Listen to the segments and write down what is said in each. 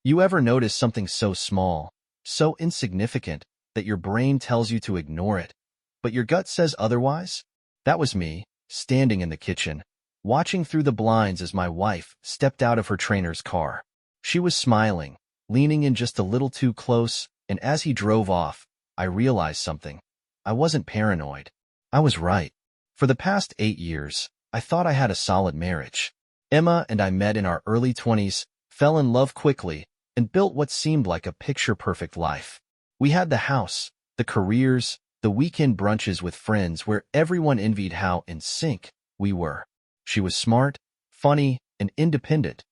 You ever notice something so small, so insignificant, that your brain tells you to ignore it, but your gut says otherwise? That was me, standing in the kitchen, watching through the blinds as my wife stepped out of her trainer's car. She was smiling, leaning in just a little too close, and as he drove off, I realized something. I wasn't paranoid. I was right. For the past 8 years, I thought I had a solid marriage. Emma and I met in our early 20s, fell in love quickly, and built what seemed like a picture-perfect life. We had the house, the careers, the weekend brunches with friends where everyone envied how in sync we were. She was smart, funny, and independent.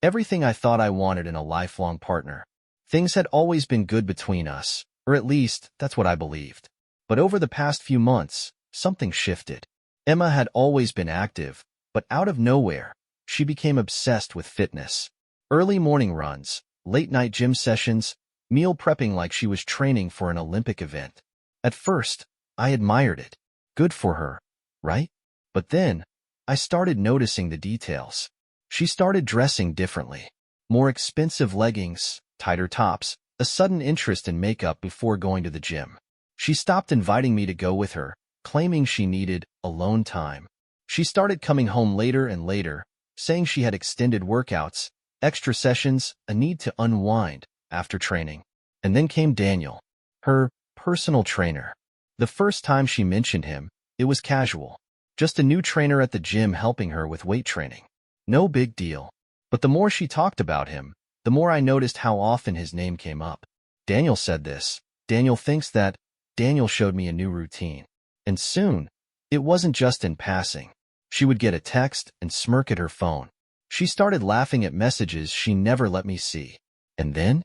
Everything I thought I wanted in a lifelong partner. Things had always been good between us, or at least that's what I believed. But over the past few months, something shifted. Emma had always been active, but out of nowhere, she became obsessed with fitness. Early morning runs, late-night gym sessions, meal prepping like she was training for an Olympic event. At first, I admired it. Good for her, right? But then, I started noticing the details. She started dressing differently. More expensive leggings, tighter tops, a sudden interest in makeup before going to the gym. She stopped inviting me to go with her, claiming she needed alone time. She started coming home later and later, saying she had extended workouts, extra sessions, a need to unwind after training. And then came Daniel, her personal trainer. The first time she mentioned him, it was casual. Just a new trainer at the gym helping her with weight training. No big deal. But the more she talked about him, the more I noticed how often his name came up. Daniel said this. Daniel thinks that. Daniel showed me a new routine. And soon, it wasn't just in passing. She would get a text and smirk at her phone. She started laughing at messages she never let me see. And then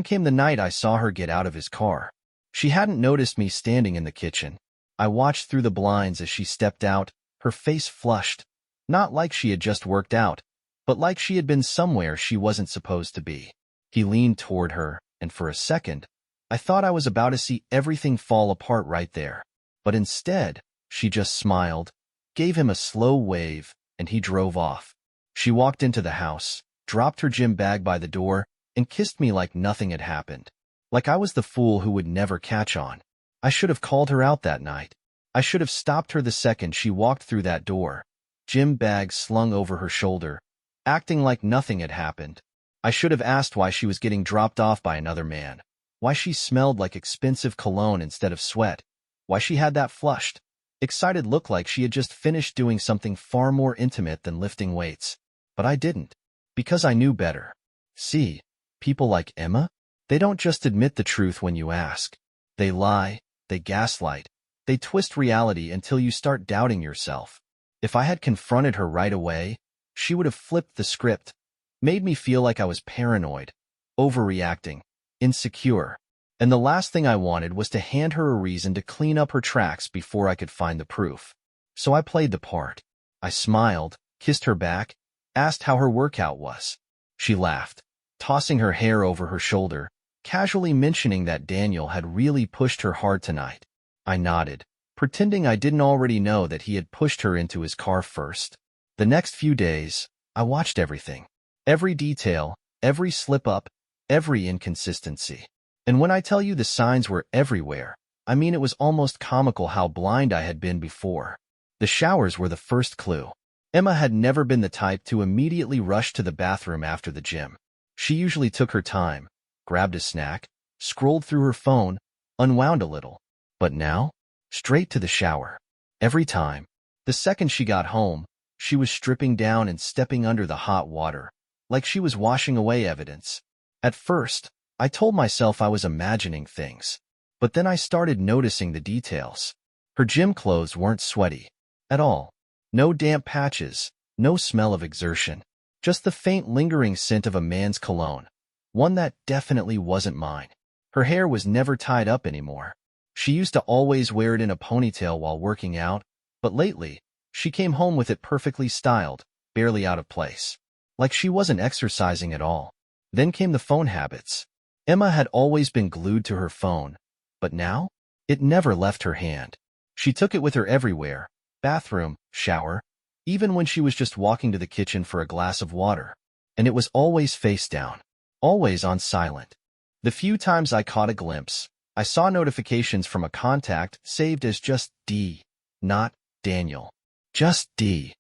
came the night I saw her get out of his car. She hadn't noticed me standing in the kitchen. I watched through the blinds as she stepped out, her face flushed. Not like she had just worked out, but like she had been somewhere she wasn't supposed to be. He leaned toward her, and for a second, I thought I was about to see everything fall apart right there. But instead, she just smiled, gave him a slow wave, and he drove off. She walked into the house, dropped her gym bag by the door, and kissed me like nothing had happened. Like I was the fool who would never catch on. I should have called her out that night. I should have stopped her the second she walked through that door, gym bag slung over her shoulder, acting like nothing had happened. I should have asked why she was getting dropped off by another man, why she smelled like expensive cologne instead of sweat, why she had that flushed, excited look like she had just finished doing something far more intimate than lifting weights. But I didn't, because I knew better. See, people like Emma, they don't just admit the truth when you ask. They lie, they gaslight, they twist reality until you start doubting yourself. If I had confronted her right away, she would have flipped the script, made me feel like I was paranoid, overreacting, insecure. And the last thing I wanted was to hand her a reason to clean up her tracks before I could find the proof. So I played the part. I smiled, kissed her back, asked how her workout was. She laughed, tossing her hair over her shoulder, casually mentioning that Daniel had really pushed her hard tonight. I nodded, pretending I didn't already know that he had pushed her into his car first. The next few days, I watched everything. Every detail, every slip-up, every inconsistency. And when I tell you the signs were everywhere, I mean it was almost comical how blind I had been before. The showers were the first clue. Emma had never been the type to immediately rush to the bathroom after the gym. She usually took her time, grabbed a snack, scrolled through her phone, unwound a little. But now, straight to the shower. Every time. The second she got home, she was stripping down and stepping under the hot water, like she was washing away evidence. At first, I told myself I was imagining things. But then I started noticing the details. Her gym clothes weren't sweaty. At all. No damp patches, no smell of exertion. Just the faint lingering scent of a man's cologne. One that definitely wasn't mine. Her hair was never tied up anymore. She used to always wear it in a ponytail while working out, but lately, she came home with it perfectly styled, barely out of place. Like she wasn't exercising at all. Then came the phone habits. Emma had always been glued to her phone, but now, it never left her hand. She took it with her everywhere, bathroom, shower, even when she was just walking to the kitchen for a glass of water. And it was always face down. always on silent. The few times I caught a glimpse, I saw notifications from a contact saved as just D, not Daniel. Just D.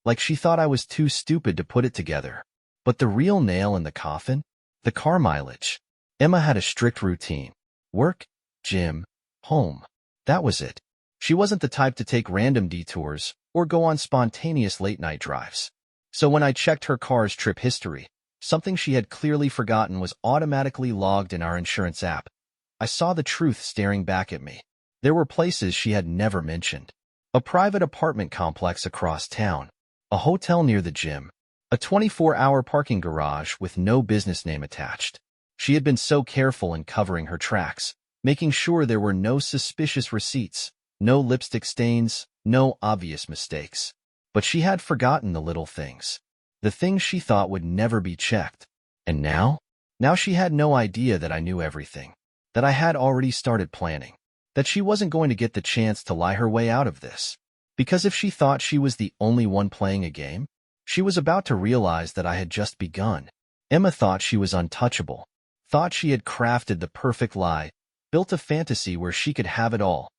Like she thought I was too stupid to put it together. But the real nail in the coffin? The car mileage. Emma had a strict routine. Work, gym, home. That was it. She wasn't the type to take random detours or go on spontaneous late-night drives. So when I checked her car's trip history, something she had clearly forgotten was automatically logged in our insurance app. I saw the truth staring back at me. There were places she had never mentioned. A private apartment complex across town, a hotel near the gym, a 24-hour parking garage with no business name attached. She had been so careful in covering her tracks, making sure there were no suspicious receipts, no lipstick stains, no obvious mistakes. But she had forgotten the little things, the things she thought would never be checked. And now? Now she had no idea that I knew everything, that I had already started planning, that she wasn't going to get the chance to lie her way out of this. Because if she thought she was the only one playing a game, she was about to realize that I had just begun. Emma thought she was untouchable, thought she had crafted the perfect lie, built a fantasy where she could have it all.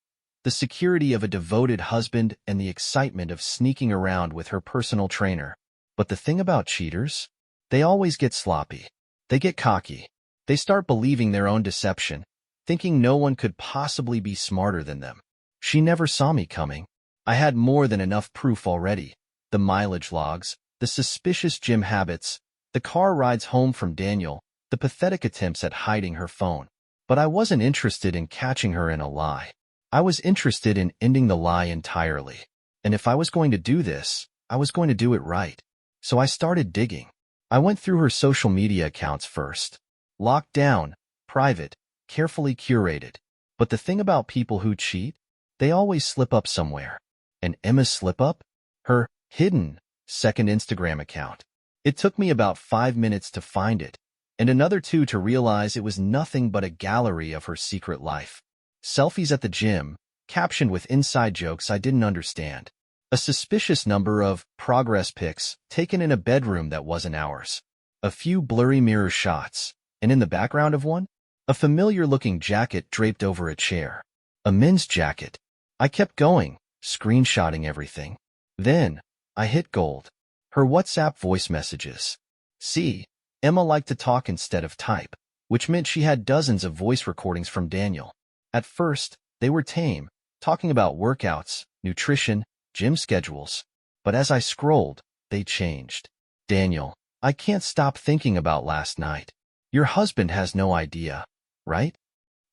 The security of a devoted husband and the excitement of sneaking around with her personal trainer. But the thing about cheaters? They always get sloppy. They get cocky. They start believing their own deception, thinking no one could possibly be smarter than them. She never saw me coming. I had more than enough proof already. The mileage logs, the suspicious gym habits, the car rides home from Daniel, the pathetic attempts at hiding her phone. But I wasn't interested in catching her in a lie. I was interested in ending the lie entirely. And if I was going to do this, I was going to do it right. So I started digging. I went through her social media accounts first. Locked down, private, carefully curated. But the thing about people who cheat, they always slip up somewhere. And Emma's slip-up? Her hidden second Instagram account. It took me about 5 minutes to find it, and another 2 to realize it was nothing but a gallery of her secret life. Selfies at the gym, captioned with inside jokes I didn't understand. A suspicious number of progress pics taken in a bedroom that wasn't ours. A few blurry mirror shots, and in the background of one, a familiar-looking jacket draped over a chair. A men's jacket. I kept going, screenshotting everything. Then, I hit gold. Her WhatsApp voice messages. See, Emma liked to talk instead of type, which meant she had dozens of voice recordings from Daniel. At first, they were tame, talking about workouts, nutrition, gym schedules. But as I scrolled, they changed. Daniel, I can't stop thinking about last night. Your husband has no idea, right?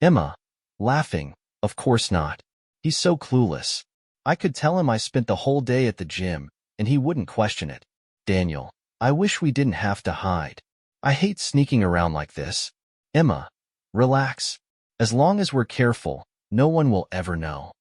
Emma, laughing, of course not. He's so clueless. I could tell him I spent the whole day at the gym, and he wouldn't question it. Daniel, I wish we didn't have to hide. I hate sneaking around like this. Emma, relax. As long as we're careful, no one will ever know.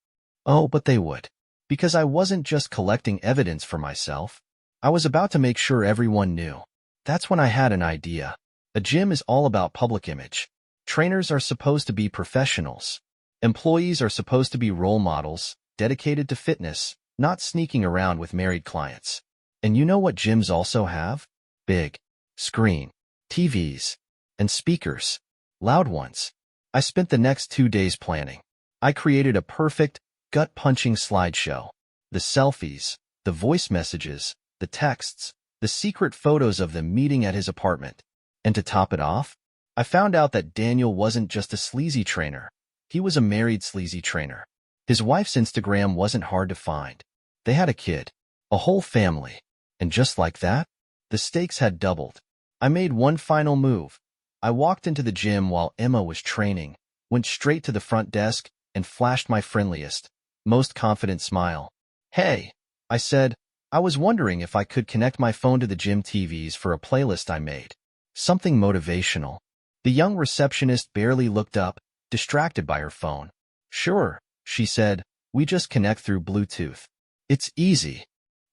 Oh, but they would. Because I wasn't just collecting evidence for myself. I was about to make sure everyone knew. That's when I had an idea. A gym is all about public image. Trainers are supposed to be professionals. Employees are supposed to be role models, dedicated to fitness, not sneaking around with married clients. And you know what gyms also have? Big screen, TVs, and speakers. Loud ones. I spent the next 2 days planning. I created a perfect, gut-punching slideshow. The selfies, the voice messages, the texts, the secret photos of them meeting at his apartment. And to top it off, I found out that Daniel wasn't just a sleazy trainer. He was a married sleazy trainer. His wife's Instagram wasn't hard to find. They had a kid, a whole family. And just like that, the stakes had doubled. I made one final move. I walked into the gym while Emma was training, went straight to the front desk, and flashed my friendliest, most confident smile. Hey, I said, I was wondering if I could connect my phone to the gym TVs for a playlist I made. Something motivational. The young receptionist barely looked up, distracted by her phone. Sure, she said, we just connect through Bluetooth. It's easy.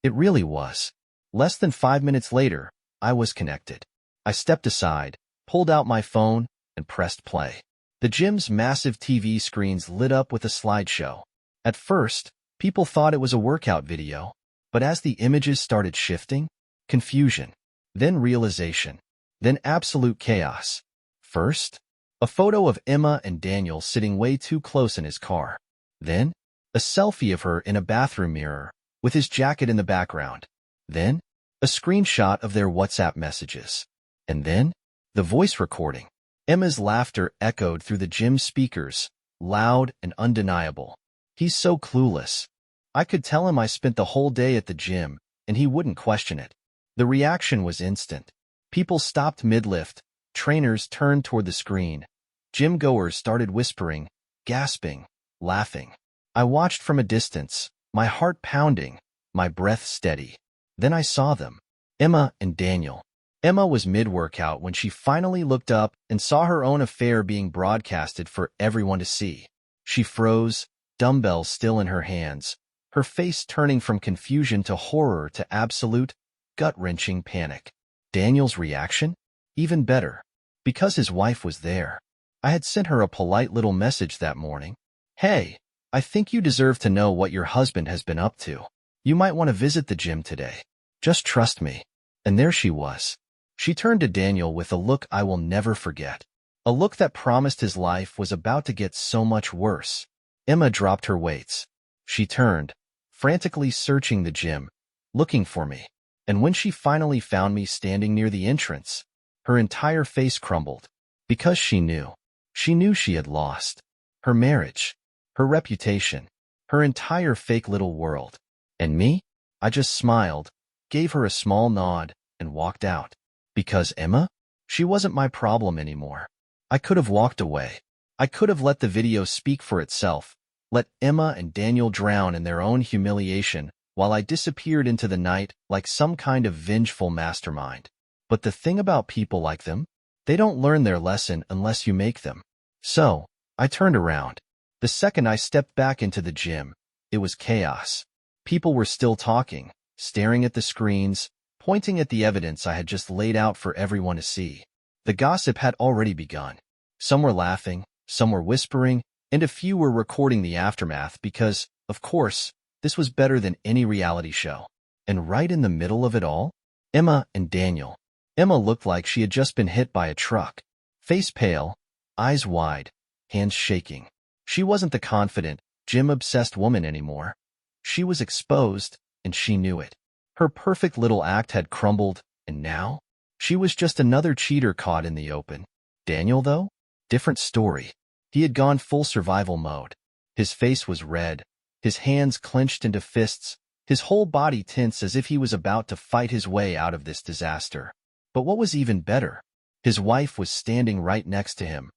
It really was. Less than 5 minutes later, I was connected. I stepped aside, pulled out my phone, and pressed play. The gym's massive TV screens lit up with a slideshow. At first, people thought it was a workout video, but as the images started shifting, confusion, then realization. then absolute chaos. First, a photo of Emma and Daniel sitting way too close in his car. Then, a selfie of her in a bathroom mirror, with his jacket in the background. Then, a screenshot of their WhatsApp messages. And then, the voice recording. Emma's laughter echoed through the gym speakers, loud and undeniable. He's so clueless. I could tell him I spent the whole day at the gym, and he wouldn't question it. The reaction was instant. People stopped mid-lift, trainers turned toward the screen. Gym-goers started whispering, gasping, laughing. I watched from a distance, my heart pounding, my breath steady. Then I saw them, Emma and Daniel. Emma was mid-workout when she finally looked up and saw her own affair being broadcasted for everyone to see. She froze, dumbbells still in her hands, her face turning from confusion to horror to absolute, gut-wrenching panic. Daniel's reaction? Even better. Because his wife was there. I had sent her a polite little message that morning. Hey, I think you deserve to know what your husband has been up to. You might want to visit the gym today. Just trust me. And there she was. She turned to Daniel with a look I will never forget. A look that promised his life was about to get so much worse. Emma dropped her weights. She turned, frantically searching the gym, looking for me. And when she finally found me standing near the entrance, her entire face crumbled. Because she knew. She knew she had lost. Her marriage. Her reputation. Her entire fake little world. And me? I just smiled, gave her a small nod, and walked out. Because Emma? She wasn't my problem anymore. I could have walked away. I could have let the video speak for itself, let Emma and Daniel drown in their own humiliation while I disappeared into the night like some kind of vengeful mastermind. But the thing about people like them, they don't learn their lesson unless you make them. So, I turned around. The second I stepped back into the gym, it was chaos. People were still talking, staring at the screens, pointing at the evidence I had just laid out for everyone to see. The gossip had already begun. Some were laughing, some were whispering, and a few were recording the aftermath because, of course, this was better than any reality show. And right in the middle of it all, Emma and Daniel. Emma looked like she had just been hit by a truck. Face pale, eyes wide, hands shaking. She wasn't the confident, gym-obsessed woman anymore. She was exposed, and she knew it. Her perfect little act had crumbled, and now? She was just another cheater caught in the open. Daniel, though? Different story. He had gone full survival mode. His face was red, his hands clenched into fists, his whole body tense as if he was about to fight his way out of this disaster. But what was even better? His wife was standing right next to him,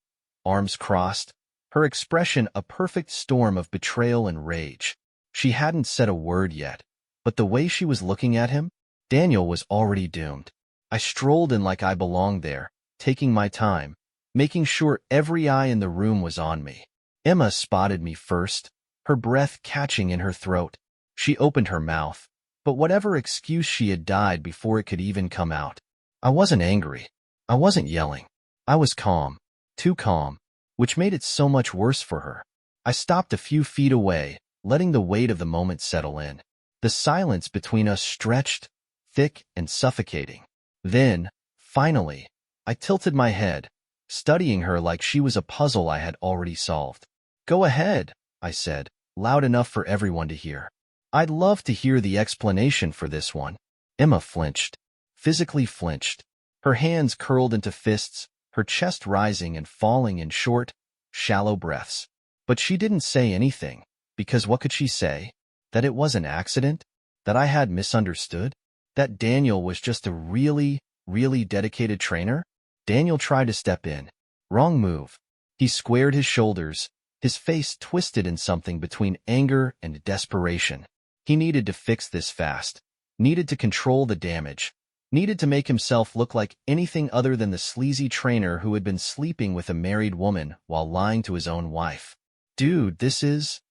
arms crossed, her expression a perfect storm of betrayal and rage. She hadn't said a word yet, but the way she was looking at him, Daniel was already doomed. I strolled in like I belonged there, taking my time, making sure every eye in the room was on me. Emma spotted me first, her breath catching in her throat. She opened her mouth, but whatever excuse she had died before it could even come out. I wasn't angry. I wasn't yelling. I was calm, too calm, which made it so much worse for her. I stopped a few feet away, letting the weight of the moment settle in. The silence between us stretched, thick and suffocating. Then, finally, I tilted my head, studying her like she was a puzzle I had already solved. Go ahead, I said, loud enough for everyone to hear. I'd love to hear the explanation for this one. Emma flinched, physically flinched. Her hands curled into fists, her chest rising and falling in short, shallow breaths. But she didn't say anything, because what could she say? That it was an accident? That I had misunderstood? That Daniel was just a really, really dedicated trainer? Daniel tried to step in. Wrong move. He squared his shoulders, his face twisted in something between anger and desperation. He needed to fix this fast, needed to control the damage, needed to make himself look like anything other than the sleazy trainer who had been sleeping with a married woman while lying to his own wife. Dude, this is...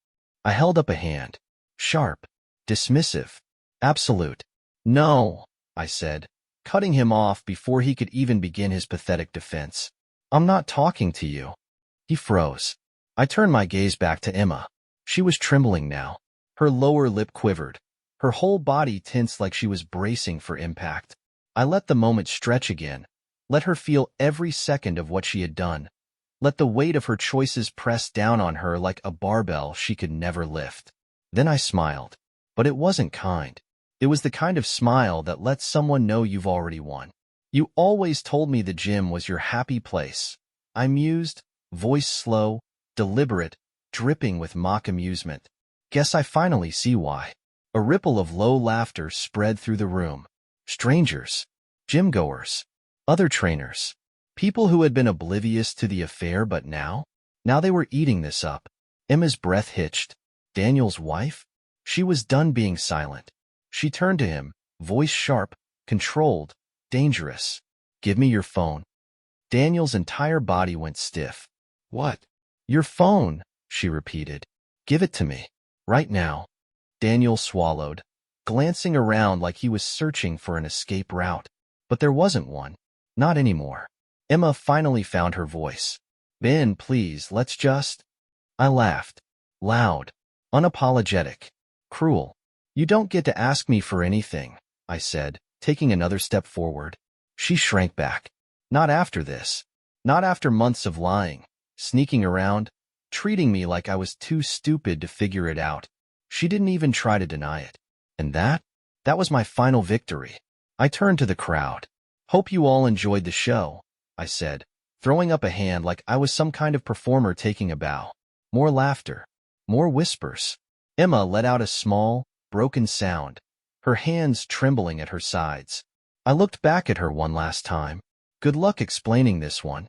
I held up a hand. Sharp. Dismissive. Absolute. No, I said, cutting him off before he could even begin his pathetic defense. I'm not talking to you. He froze. I turned my gaze back to Emma. She was trembling now. Her lower lip quivered. Her whole body tensed like she was bracing for impact. I let the moment stretch again, Let her feel every second of what she had done. Let the weight of her choices press down on her like a barbell she could never lift. Then I smiled. But it wasn't kind. It was the kind of smile that lets someone know you've already won. You always told me the gym was your happy place. I mused, voice slow, deliberate, dripping with mock amusement. Guess I finally see why. A ripple of low laughter spread through the room. Strangers, gym-goers, other trainers, people who had been oblivious to the affair but now they were eating this up. Emma's breath hitched. Daniel's wife? She was done being silent. She turned to him, voice sharp, controlled, dangerous. Give me your phone. Daniel's entire body went stiff. What? Your phone, she repeated. Give it to me. Right now. Daniel swallowed, glancing around like he was searching for an escape route. But there wasn't one. Not anymore. Emma finally found her voice. Ben, please, let's just... I laughed. Loud. Unapologetic. Cruel. You don't get to ask me for anything, I said, taking another step forward. She shrank back. Not after this. Not after months of lying, sneaking around, treating me like I was too stupid to figure it out. She didn't even try to deny it. And that was my final victory. I turned to the crowd. Hope you all enjoyed the show, I said, throwing up a hand like I was some kind of performer taking a bow. More laughter. More whispers. Emma let out a small, broken sound, her hands trembling at her sides. I looked back at her one last time. Good luck explaining this one.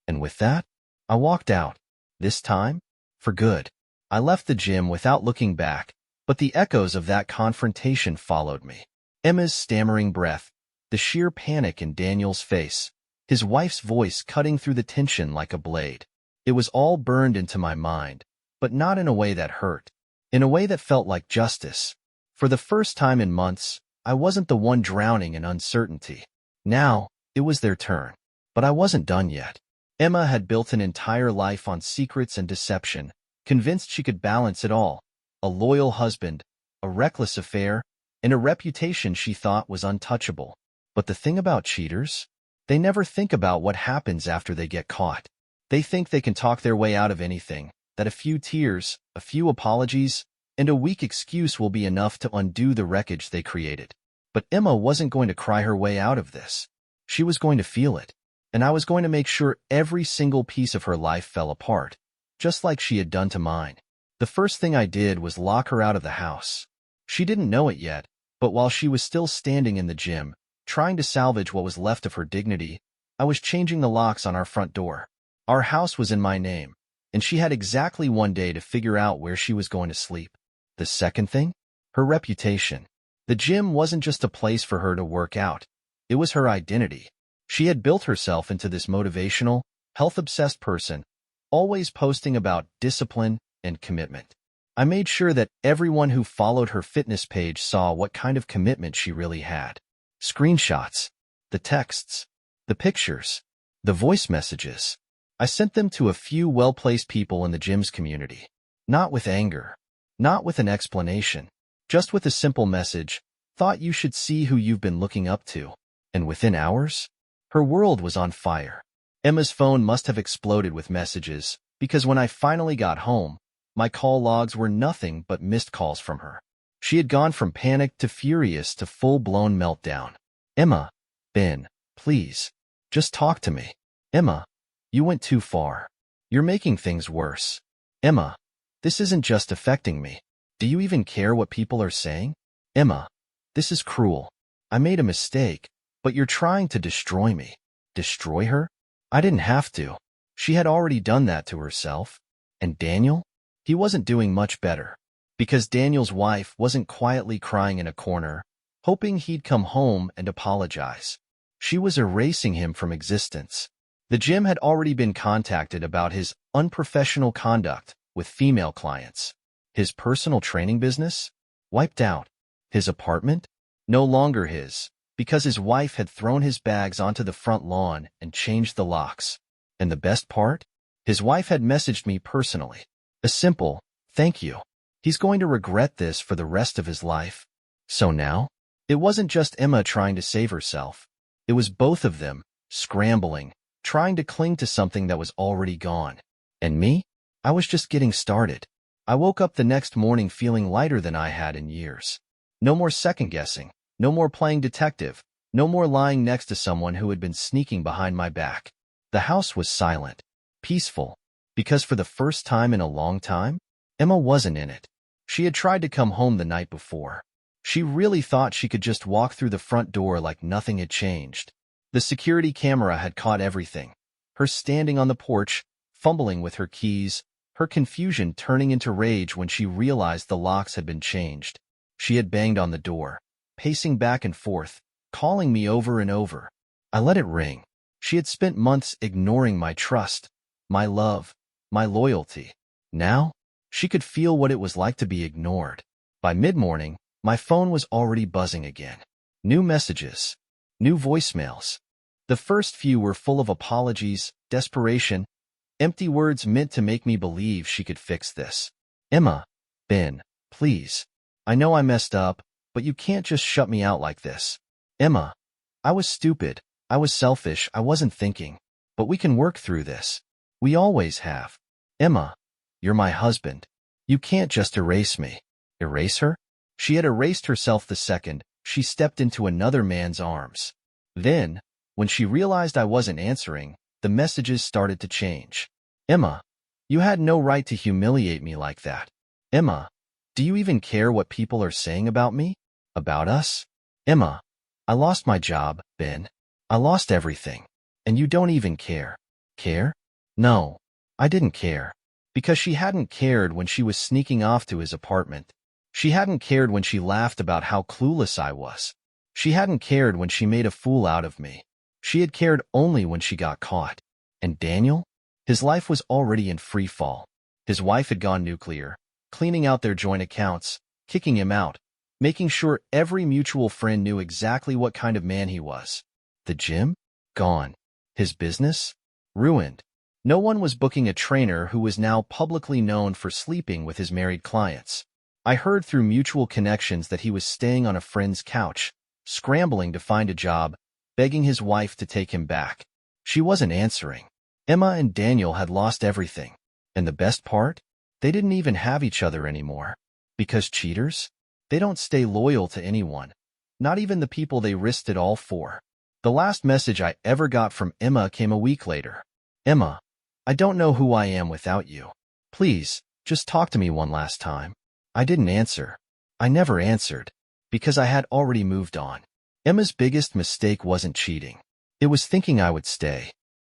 And with that, I walked out. This time, for good. I left the gym without looking back, but the echoes of that confrontation followed me. Emma's stammering breath, the sheer panic in Daniel's face, his wife's voice cutting through the tension like a blade. It was all burned into my mind, but not in a way that hurt. In a way that felt like justice. For the first time in months, I wasn't the one drowning in uncertainty. Now, it was their turn. But I wasn't done yet. Emma had built an entire life on secrets and deception, convinced she could balance it all. A loyal husband, a reckless affair, and a reputation she thought was untouchable. But the thing about cheaters? They never think about what happens after they get caught. They think they can talk their way out of anything, that a few tears, a few apologies, and a weak excuse will be enough to undo the wreckage they created. But Emma wasn't going to cry her way out of this. She was going to feel it, and I was going to make sure every single piece of her life fell apart, just like she had done to mine. The first thing I did was lock her out of the house. She didn't know it yet, but while she was still standing in the gym, trying to salvage what was left of her dignity, I was changing the locks on our front door. Our house was in my name, and she had exactly one day to figure out where she was going to sleep. The second thing? Her reputation. The gym wasn't just a place for her to work out. It was her identity. She had built herself into this motivational, health-obsessed person, always posting about discipline and commitment. I made sure that everyone who followed her fitness page saw what kind of commitment she really had. Screenshots, the texts, the pictures, the voice messages. I sent them to a few well-placed people in the gym's community. Not with anger, not with an explanation, just with a simple message, thought you should see who you've been looking up to. And within hours, her world was on fire. Emma's phone must have exploded with messages, because when I finally got home, my call logs were nothing but missed calls from her. She had gone from panic to furious to full-blown meltdown. Emma, Ben, please, just talk to me. Emma, you went too far. You're making things worse. Emma, this isn't just affecting me. Do you even care what people are saying? Emma, this is cruel. I made a mistake, but you're trying to destroy me. Destroy her? I didn't have to. She had already done that to herself. And Daniel? He wasn't doing much better. Because Daniel's wife wasn't quietly crying in a corner, hoping he'd come home and apologize. She was erasing him from existence. The gym had already been contacted about his unprofessional conduct with female clients. His personal training business? Wiped out. His apartment? No longer his, because his wife had thrown his bags onto the front lawn and changed the locks. And the best part? His wife had messaged me personally. A simple, thank you. He's going to regret this for the rest of his life. So now, it wasn't just Emma trying to save herself. It was both of them, scrambling, trying to cling to something that was already gone. And me? I was just getting started. I woke up the next morning feeling lighter than I had in years. No more second-guessing, no more playing detective, no more lying next to someone who had been sneaking behind my back. The house was silent, peaceful, because for the first time in a long time, Emma wasn't in it. She had tried to come home the night before. She really thought she could just walk through the front door like nothing had changed. The security camera had caught everything. Her standing on the porch, fumbling with her keys, her confusion turning into rage when she realized the locks had been changed. She had banged on the door, pacing back and forth, calling me over and over. I let it ring. She had spent months ignoring my trust, my love, my loyalty. Now, she could feel what it was like to be ignored. By mid-morning, my phone was already buzzing again. New messages, new voicemails. The first few were full of apologies, desperation, empty words meant to make me believe she could fix this. Emma, Ben, please. I know I messed up, but you can't just shut me out like this. Emma, I was stupid. I was selfish. I wasn't thinking. But we can work through this. We always have. Emma, you're my husband. You can't just erase me. Erase her? She had erased herself the second she stepped into another man's arms. Then, when she realized I wasn't answering, the messages started to change. Emma, you had no right to humiliate me like that. Emma, do you even care what people are saying about me? About us? Emma, I lost my job, Ben. I lost everything. And you don't even care. Care? No, I didn't care. Because she hadn't cared when she was sneaking off to his apartment. She hadn't cared when she laughed about how clueless I was. She hadn't cared when she made a fool out of me. She had cared only when she got caught. And Daniel? His life was already in free fall. His wife had gone nuclear, cleaning out their joint accounts, kicking him out, making sure every mutual friend knew exactly what kind of man he was. The gym? Gone. His business? Ruined. No one was booking a trainer who was now publicly known for sleeping with his married clients. I heard through mutual connections that he was staying on a friend's couch, scrambling to find a job, begging his wife to take him back. She wasn't answering. Emma and Daniel had lost everything. And the best part? They didn't even have each other anymore. Because cheaters? They don't stay loyal to anyone. Not even the people they risked it all for. The last message I ever got from Emma came a week later. Emma, I don't know who I am without you. Please, just talk to me one last time. I didn't answer. I never answered. Because I had already moved on. Emma's biggest mistake wasn't cheating. It was thinking I would stay.